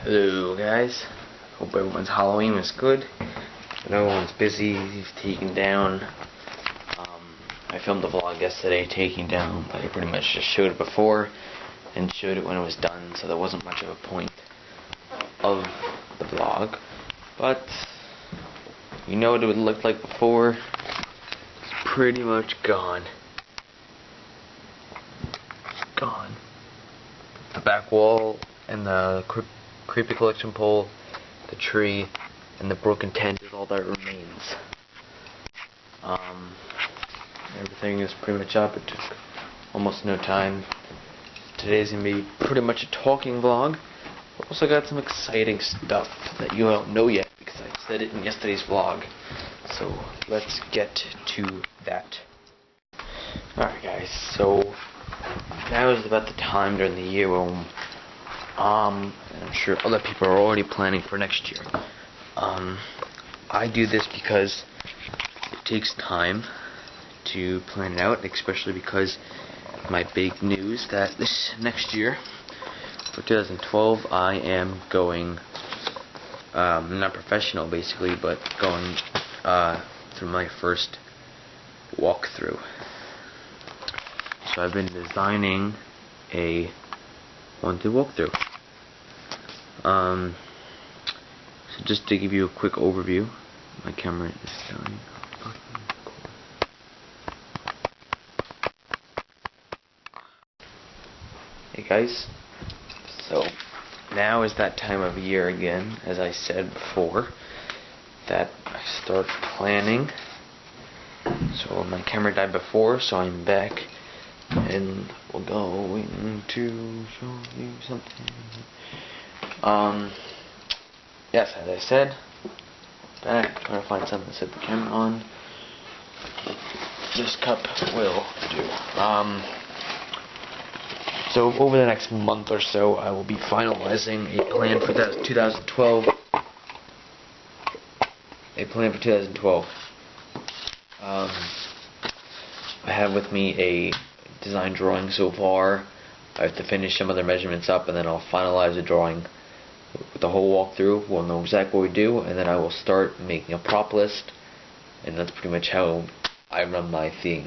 Hello guys, hope everyone's Halloween was good and everyone's busy taking down. I filmed a vlog yesterday taking down, but I pretty much just showed it before and showed it when it was done, so there wasn't much of a point of the vlog. But you know what it would look like before. It's pretty much gone. The back wall and the creepy collection pole, the tree, and the broken tent is all that remains. Everything is pretty much up. It took almost no time. Today's gonna be pretty much a talking vlog. But also got some exciting stuff that you don't know yet because I said it in yesterday's vlog. So let's get to that. Alright guys, so now is about the time during the year when and I'm sure other people are already planning for next year. I do this because it takes time to plan it out, especially because my big news that this next year, for 2012, I am going, not professional basically, but going through my first walkthrough. So I've been designing a haunted walkthrough. So just to give you a quick overview, my camera is dying. Hey guys, so now is that time of year again, as I said before, that I start planning. So my camera died before, so I'm back. And we're going to show you something. Yes, as I said, back trying to find something to set the camera on. This cup will do. So over the next month or so, I will be finalizing a plan for 2012. I have with me a design drawing so far. I have to finish some other measurements up, and then I'll finalize the drawing with the whole walkthrough. We'll know exactly what we do, and then I will start making a prop list, and that's pretty much how I run my theme.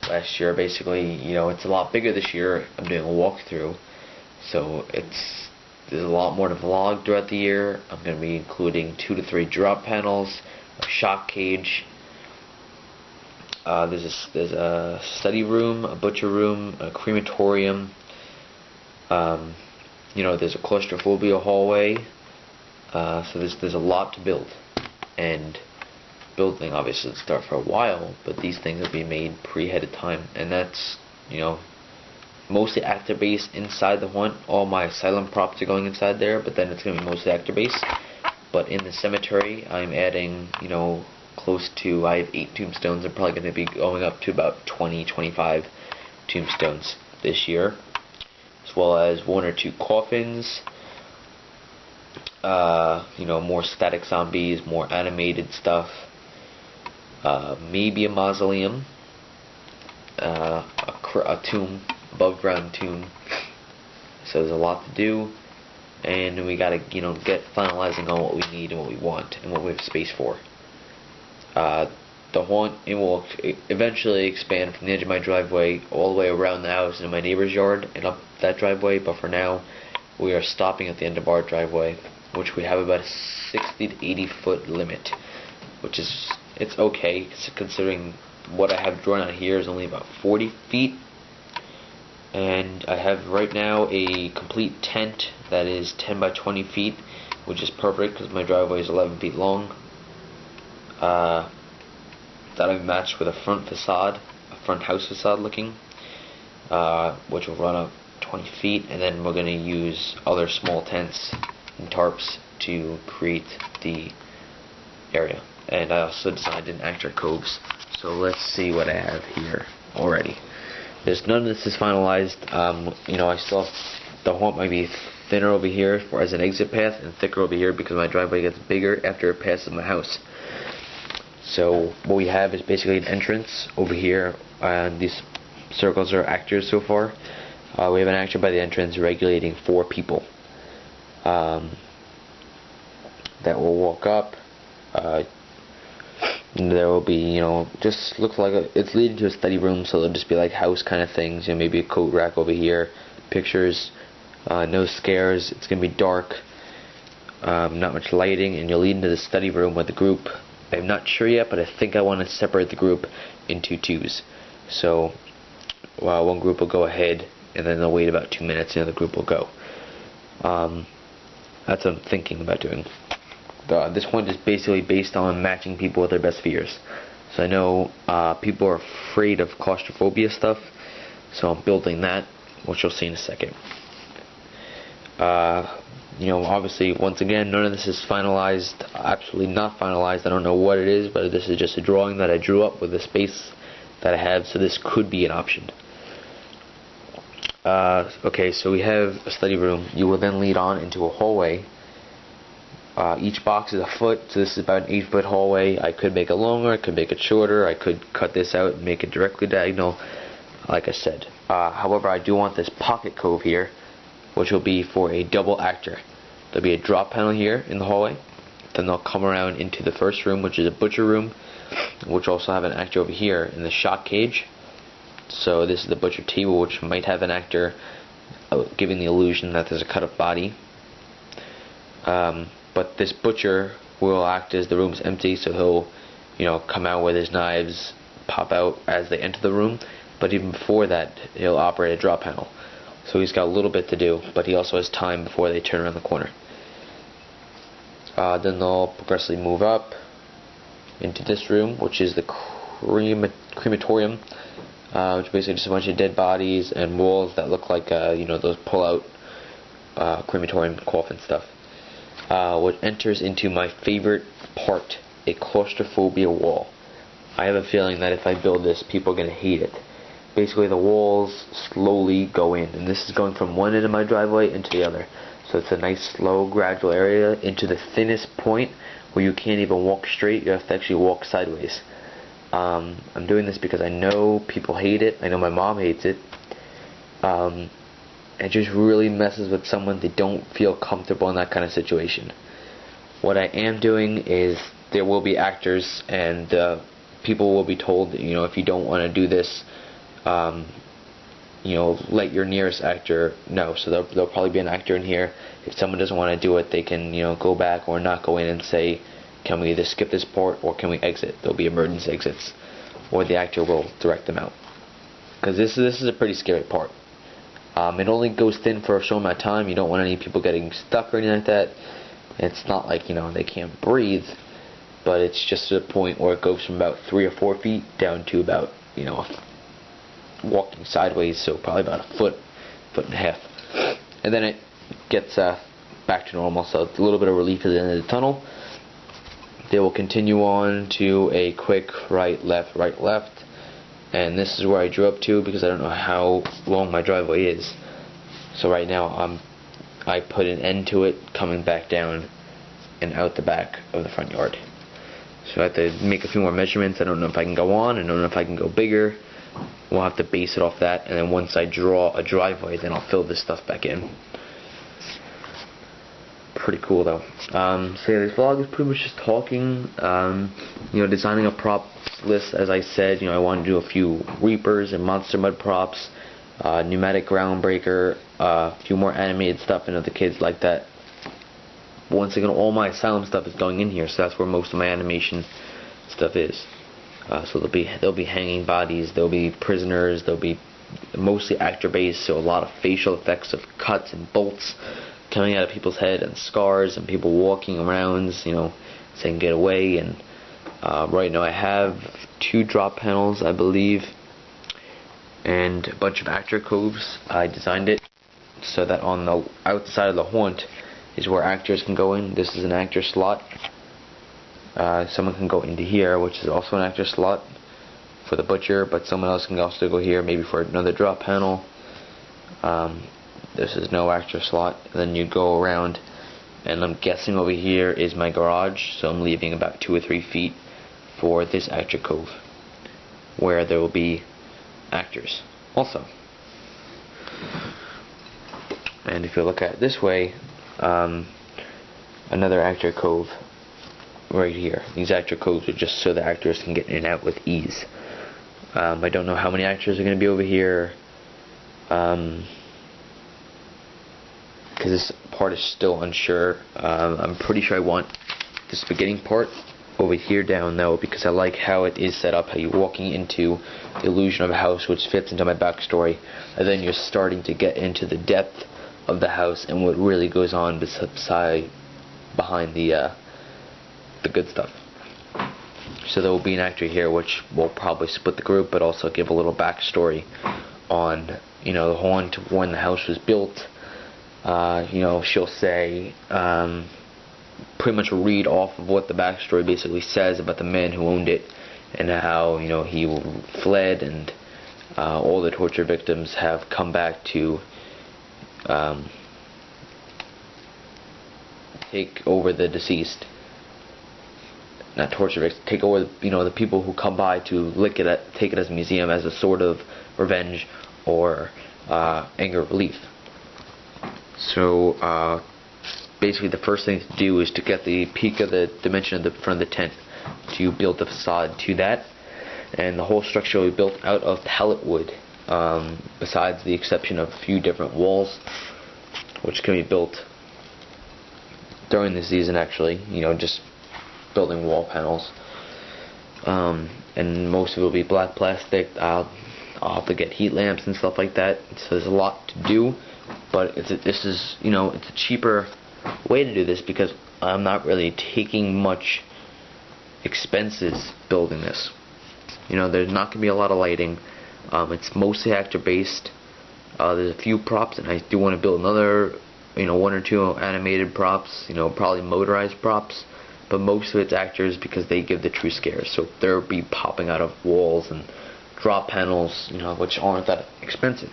Last year, basically, it's a lot bigger this year. I'm doing a walkthrough, so there's a lot more to vlog throughout the year. I'm going to be including 2 to 3 drop panels, a shock cage. There's a study room, a butcher room, a crematorium. There's a claustrophobia hallway. So there's a lot to build, and building obviously will start for a while, but these things will be made pre-ahead of time, and that's mostly actor based inside the haunt. All my asylum props are going inside there, but then it's going to be mostly actor based. But in the cemetery, I'm adding close to, I have 8 tombstones. I'm probably going to be going up to about 20-25 tombstones this year, as well as 1 or 2 coffins, more static zombies, more animated stuff, maybe a mausoleum, a tomb, above ground tomb. So there's a lot to do, and we gotta get finalizing on what we need and what we want and what we have space for. The haunt, it will eventually expand from the edge of my driveway all the way around the house into my neighbor's yard and up that driveway, but for now we are stopping at the end of our driveway, which we have about a 60 to 80 foot limit, which is, it's okay considering what I have drawn out here is only about 40 feet, and I have right now a complete tent that is 10 by 20 feet, which is perfect because my driveway is 11 feet long. That I matched with a front facade, a front house facade looking, which will run up 20 feet, and then we're going to use other small tents and tarps to create the area. And I also designed an actor coves. So let's see what I have here already. None of this is finalized. I still the haunt might be thinner over here as an exit path and thicker over here because my driveway gets bigger after it passes my house. So what we have is basically an entrance over here, and these circles are actors so far. We have an actor by the entrance regulating 4 people. that will walk up. There will be, just looks like it's leading to a study room, so there'll just be like house kind of things, maybe a coat rack over here, pictures, no scares. It's gonna be dark, not much lighting, and you'll lead into the study room with the group. I'm not sure yet, but I think I want to separate the group into twos. So one group will go ahead, and then they'll wait about 2 minutes, and the other group will go. That's what I'm thinking about doing. This one is basically based on matching people with their best fears. So I know people are afraid of claustrophobia stuff, so I'm building that, which you'll see in a second. Obviously, once again, none of this is finalized, absolutely not finalized. I don't know what it is, but this is just a drawing that I drew up with the space that I have, so this could be an option. Okay, so we have a study room. You will then lead on into a hallway. Each box is a foot, so this is about an 8-foot hallway. I could make it longer, I could make it shorter, I could cut this out and make it directly diagonal, like I said. However, I do want this pocket cove here, which will be for a double actor. There'll be a drop panel here in the hallway. Then they'll come around into the first room, which is a butcher room, which also have an actor over here in the shock cage. So this is the butcher table, which might have an actor giving the illusion that there's a cut-up body. But this butcher will act as the room's empty, so he'll, come out with his knives, pop out as they enter the room. But even before that, he'll operate a drop panel. So he's got a little bit to do, but he also has time before they turn around the corner. Then they'll progressively move up into this room, which is the crematorium, which is basically just a bunch of dead bodies and walls that look like, those pull-out crematorium coffin stuff. Which enters into my favorite part, a claustrophobia wall. I have a feeling that if I build this, people are going to hate it. Basically, the walls slowly go in, and this is going from one end of my driveway into the other. So it's a nice, slow, gradual area into the thinnest point where you can't even walk straight. You have to actually walk sideways. I'm doing this because I know people hate it. I know my mom hates it. It just really messes with someone. They don't feel comfortable in that kind of situation. What I am doing is there will be actors, and people will be told that, if you don't want to do this, let your nearest actor know. So there'll probably be an actor in here. If someone doesn't want to do it, they can go back or not go in and say, can we either skip this part or can we exit? There'll be emergency exits, or the actor will direct them out. Because this is a pretty scary part. It only goes thin for a short amount of time. You don't want any people getting stuck or anything like that. It's not like, they can't breathe, but it's just to the point where it goes from about 3 or 4 feet down to about, walking sideways, so probably about a foot and a half. And then it gets back to normal, so it's a little bit of relief at the end of the tunnel. They will continue on to a quick right, left, and this is where I drew up to because I don't know how long my driveway is. So right now I put an end to it, coming back down and out the back of the front yard. So I have to make a few more measurements. I don't know if I can go on, I don't know if I can go bigger. We'll have to base it off that, and then once I draw a driveway, then I'll fill this stuff back in. Pretty cool though. So yeah, this vlog is pretty much just talking, designing a prop list. As I said, I want to do a few Reapers and Monster Mud props, pneumatic ground breaker, a few more animated stuff. I know the kids like that. But once again, all my Asylum stuff is going in here, so that's where most of my animation stuff is. So there'll be hanging bodies, there'll be prisoners, there'll be mostly actor based, so a lot of facial effects of cuts and bolts coming out of people's head and scars and people walking around, saying get away. And right now I have 2 drop panels, I believe, and a bunch of actor coves. I designed it so that on the outside of the haunt is where actors can go in. This is an actor slot. Someone can go into here, which is also an actor slot for the butcher, but someone else can also go here, maybe for another drop panel. This is no actor slot. And then you go around, and I'm guessing over here is my garage, so I'm leaving about 2 or 3 feet for this actor cove, where there will be actors also. And if you look at it this way, another actor cove right here. These actor coves are just so the actors can get in and out with ease. I don't know how many actors are going to be over here, because this part is still unsure. I'm pretty sure I want this beginning part over here down though, because I like how it is set up, how you're walking into the illusion of a house, which fits into my backstory, and then you're starting to get into the depth of the house and what really goes on behind the good stuff. So there will be an actor here which will probably split the group, but also give a little backstory on, you know, the horn to when the house was built. You know, she'll say, pretty much read off of what the backstory basically says about the man who owned it, and how, you know, he fled, and all the torture victims have come back to take over the deceased. Not torture victims, take over, you know, the people who come by to take it as a museum, as a sort of revenge or anger relief. So basically the first thing to do is to get the peak of the dimension of the front of the tent, to build the facade to that, and the whole structure will be built out of pallet wood, besides the exception of a few different walls which can be built during the season, actually, you know, just building wall panels, and most of it will be black plastic. I'll have to get heat lamps and stuff like that, so there's a lot to do, but this is, you know, it's a cheaper way to do this because I'm not really taking much expenses building this. You know, there's not going to be a lot of lighting. It's mostly actor based. There's a few props, and I do want to build another, you know, one or two animated props, you know, probably motorized props, but most of it's actors because they give the true scares. So they'll be popping out of walls and drop panels, you know, which aren't that expensive.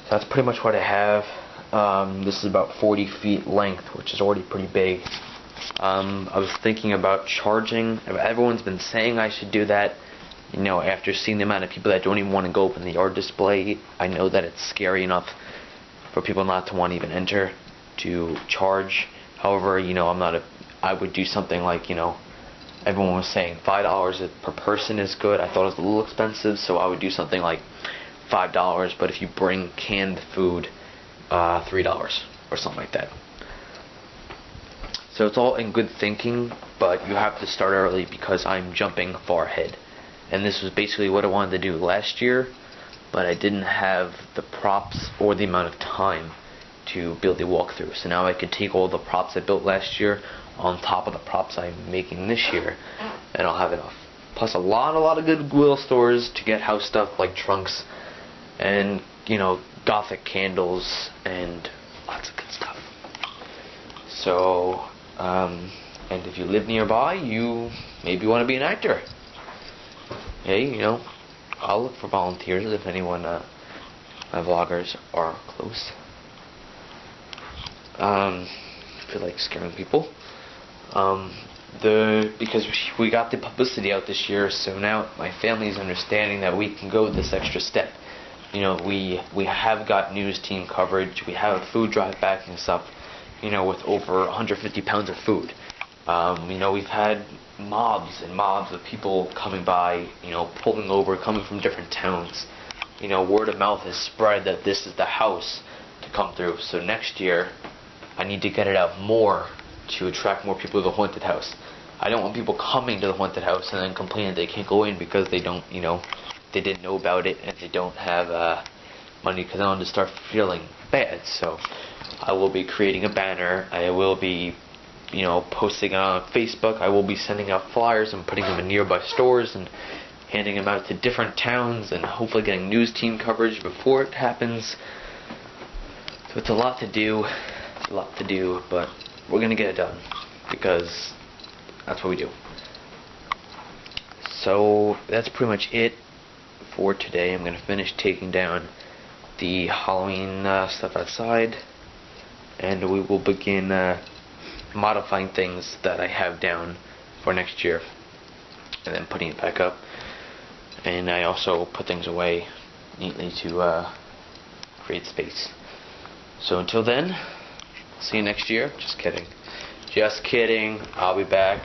So that's pretty much what I have. This is about 40 feet length, which is already pretty big. I was thinking about charging. Everyone's been saying I should do that. You know, after seeing the amount of people that don't even want to go up in the yard display, I know that it's scary enough for people not to want to even enter to charge. However, you know, I would do something like, you know, everyone was saying $5 per person is good. I thought it was a little expensive, so I would do something like $5, but if you bring canned food, $3 or something like that. So it's all in good thinking, but you have to start early because I'm jumping far ahead. And this was basically what I wanted to do last year, but I didn't have the props or the amount of time to build the walkthrough. So now I can take all the props I built last year on top of the props I'm making this year, and I'll have enough. Plus a lot of Goodwill stores to get house stuff like trunks and, you know, gothic candles and lots of good stuff. So, and if you live nearby, you maybe want to be an actor. Hey, you know, I'll look for volunteers if anyone, my vloggers are close. I feel like scaring people. Because we got the publicity out this year, so now my family's understanding that we can go this extra step. You know, we have got news team coverage, we have a food drive backing stuff, you know, with over 150 pounds of food. You know, we've had mobs and mobs of people coming by, you know, pulling over, coming from different towns. You know, word of mouth has spread that this is the house to come through. So next year, I need to get it out more to attract more people to the haunted house. I don't want people coming to the haunted house and then complaining they can't go in because they don't, you know, they didn't know about it and they don't have money, because I want to start feeling bad. So I will be creating a banner. I will be, you know, posting it on Facebook. I will be sending out flyers and putting them in nearby stores and handing them out to different towns and hopefully getting news team coverage before it happens. So it's a lot to do, but we're going to get it done because that's what we do. So that's pretty much it for today. I'm going to finish taking down the Halloween stuff outside, and we will begin modifying things that I have down for next year and then putting it back up. And I also put things away neatly to create space. So until then, see you next year. Just kidding. Just kidding. I'll be back.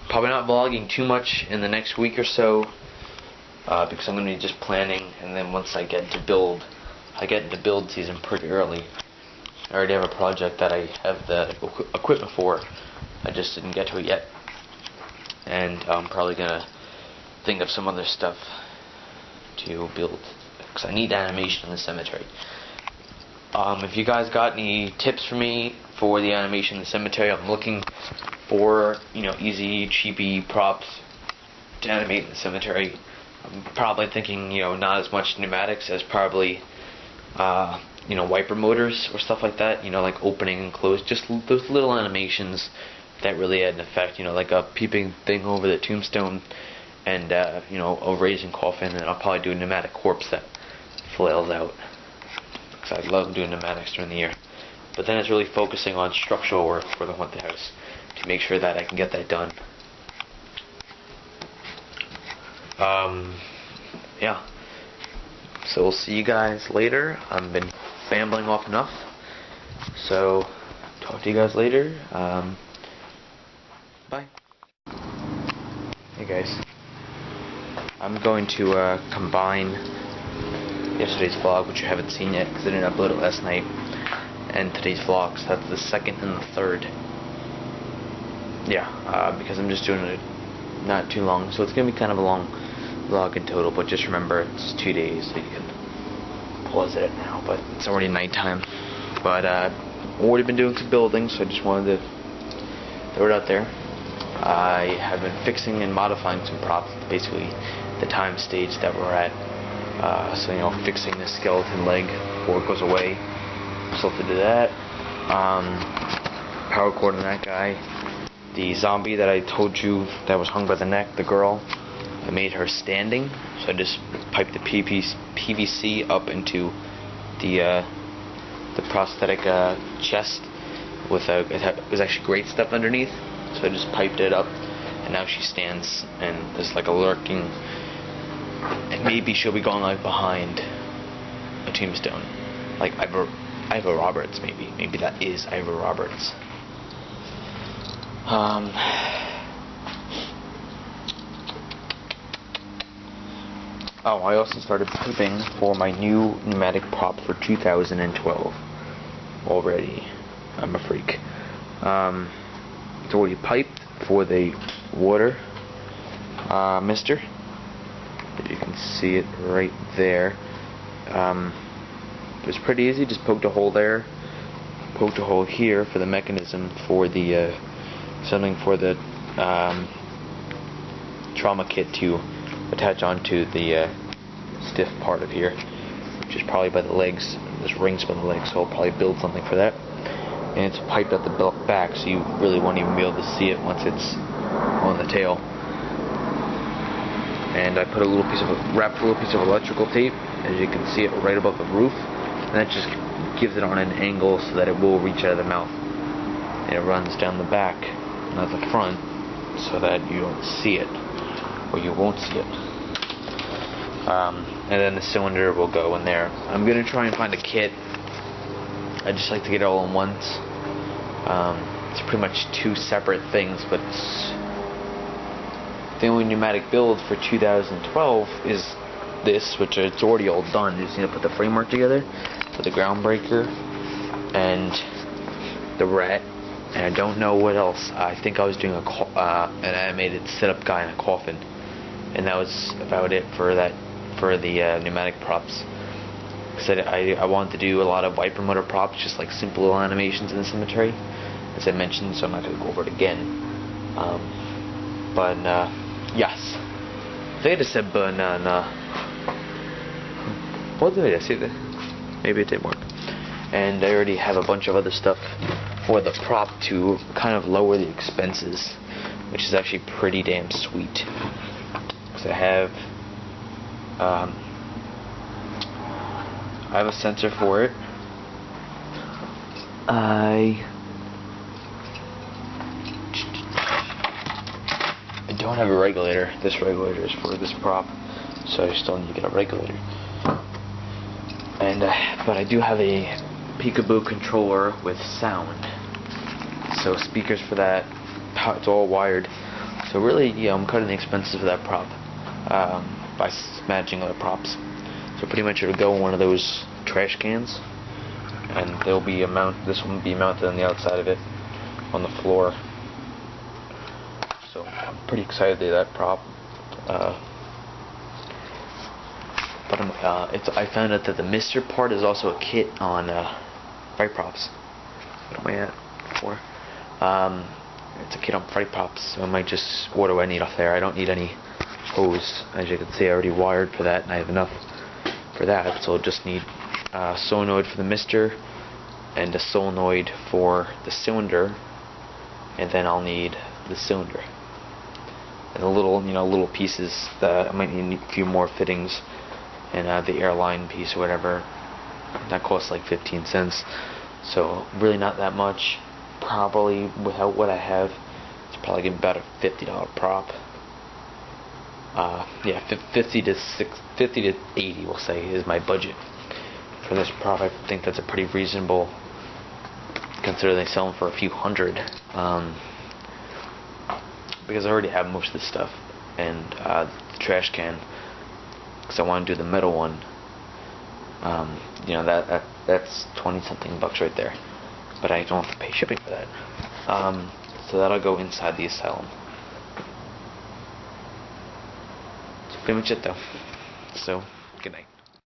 Probably not vlogging too much in the next week or so, because I'm going to be just planning, and then once I get into build season pretty early. I already have a project that I have the equipment for. I just didn't get to it yet. And I'm probably going to think of some other stuff to build, because I need animation in the cemetery. If you guys got any tips for me for the animation in the cemetery, I'm looking for, easy, cheapy props to animate in the cemetery. I'm probably thinking, not as much pneumatics as probably, wiper motors or stuff like that. Like opening and close, just those little animations that really add an effect. Like a peeping thing over the tombstone, and a raising coffin. And I'll probably do a pneumatic corpse that flails out, because I love doing pneumatics during the year. But then it's really focusing on structural work for the haunted house to make sure that I can get that done. Yeah. So we'll see you guys later. I've been rambling off enough. So talk to you guys later. Bye. Hey guys. I'm going to combine yesterday's vlog, which you haven't seen yet because I didn't upload it last night, and today's vlog. So that's the second and the third. Yeah, because I'm just doing it not too long, so it's gonna be kind of a long vlog in total. But just remember, it's 2 days, so you can pause it now. But it's already nighttime. But I've already been doing some building, so I just wanted to throw it out there. I have been fixing and modifying some props, basically the time stage that we're at. So fixing the skeleton leg before it goes away. So to do that, power cord on that guy. The zombie that I told you that was hung by the neck, the girl, I made her standing, so I just piped the PVC up into the prosthetic chest with it was actually great stuff underneath, so I just piped it up, and now she stands, and there's like a lurking, and maybe she'll be going like behind a tombstone, like Ivor Roberts, maybe that is Ivor Roberts. I also started piping for my new pneumatic prop for 2012 already. I'm a freak. It's already piped for the water mister. You can see it right there. It was pretty easy, just poked a hole there, poked a hole here for the mechanism for the something for the trauma kit to attach onto the stiff part of here, which is probably by the legs. There's rings by the legs, so I'll probably build something for that. And it's piped at the back, so you really won't even be able to see it once it's on the tail. And I put wrapped a little piece of electrical tape, as you can see it right above the roof, and that just gives it on an angle so that it will reach out of the mouth. And it runs down the back, not the front, so that you don't see it, or you won't see it. And then the cylinder will go in there. I'm going to try and find a kit. I just like to get it all in once. It's pretty much two separate things, but the only pneumatic build for 2012 is this, which it's already all done. You just need to put the framework together, put the groundbreaker, and the rat, and I don't know what else. I think I was doing an animated sit-up guy in a coffin, and that was about it for the pneumatic props. Because I wanted to do a lot of wiper motor props, just like simple little animations in the cemetery, as I mentioned, so I'm not going to go over it again. Yes. I think I just said banana. What did I say there? Maybe it didn't work. And I already have a bunch of other stuff for the prop to kind of lower the expenses, which is actually pretty damn sweet. Because I have a sensor for it. I don't have a regulator. This regulator is for this prop, so I still need to get a regulator. And but I do have a peekaboo controller with sound. So speakers for that. It's all wired. So really, yeah, I'm cutting the expenses of that prop by matching other props. So pretty much it'll go in one of those trash cans, and there'll be this one will be mounted on the outside of it on the floor. So I'm pretty excited to do that prop. But I found out that the mister part is also a kit on fight props. What am I at for? It's a kit on fight props, so I might just order what I need off there. I don't need any hose. As you can see, I already wired for that, and I have enough for that. So I'll just need a solenoid for the mister and a solenoid for the cylinder, and then I'll need the cylinder and the little pieces that I might need a few more fittings, and the airline piece or whatever. That costs like 15 cents. So really not that much. Probably without what I have, it's probably gonna be about a $50 prop. Yeah, 50 to 80, we'll say, is my budget for this prop. I think that's a pretty reasonable, considering they sell them for a few hundred. Because I already have most of this stuff, and the trash can, because I want to do the metal one. That's 20-something bucks right there, but I don't have to pay shipping for that. So that'll go inside the asylum. That's pretty much it, though. So good night.